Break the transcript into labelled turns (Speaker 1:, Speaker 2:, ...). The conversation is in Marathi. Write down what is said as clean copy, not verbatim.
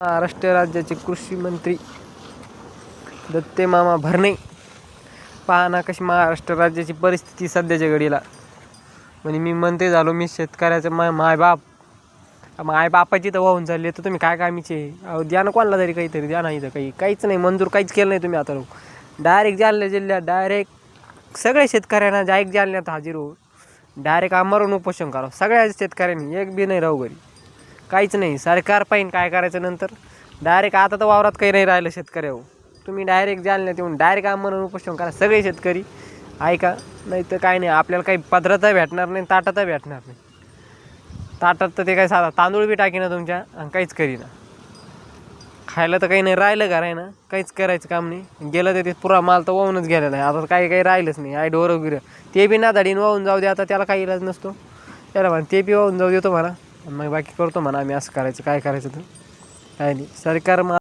Speaker 1: महाराष्ट्र राज्याचे कृषी मंत्री दत्ते मामा भरणे पहा ना कशी महाराष्ट्र राज्याची परिस्थिती सध्याच्या घडीला. म्हणजे मी मंत्री झालो, मी शेतकऱ्याचं मायबापाची तर वाहून चालली. तर तुम्ही काय कामीचे द्या ना, कोणाला तरी काहीतरी द्या. नाही तर काहीच नाही, मंजूर काहीच केलं नाही तुम्ही. आता डायरेक्ट जालना जिल्ह्यात डायरेक्ट सगळ्या शेतकऱ्यांना डायरेक्ट जालन्यात हाजीर हो, डायरेक्ट आमरण उपोषण करा सगळ्या शेतकऱ्यांनी. एक बी नाही राहू घरी, काहीच नाही. सरकार पाहिजे काय करायचं नंतर. डायरेक्ट आता तर वावरात काही नाही राहिलं शेतकऱ्यावर, तुम्ही डायरेक्ट जालन्यात येऊन डायरेक्ट आमरण उपोषण करा सगळे शेतकरी. ऐका, नाही तर काय नाही, आपल्याला काही पदरातही भेटणार नाही, ताटातही भेटणार नाही. ताटात तर ते काय साधा तांदूळ बी टाकी ना तुमच्या, आणि काहीच करीना. खायला तर काही नाही राहिलं का, राही ना, काहीच करायचं काम नाही. गेलं तर ते पुरा माल तर वाहूनच गेलेला आहे. आता काही राहिलंच नाही. आई ढोरं वगैरे ते बी नादाडीनं वाहून जाऊ दे. आता त्याला काही इलाज नसतो, त्याला म्हणा ते बी वाहून जाऊ देतो म्हणा, मग बाकी करतो म्हणा आम्ही. असं करायचं काय करायचं तर काय नाही. सरकार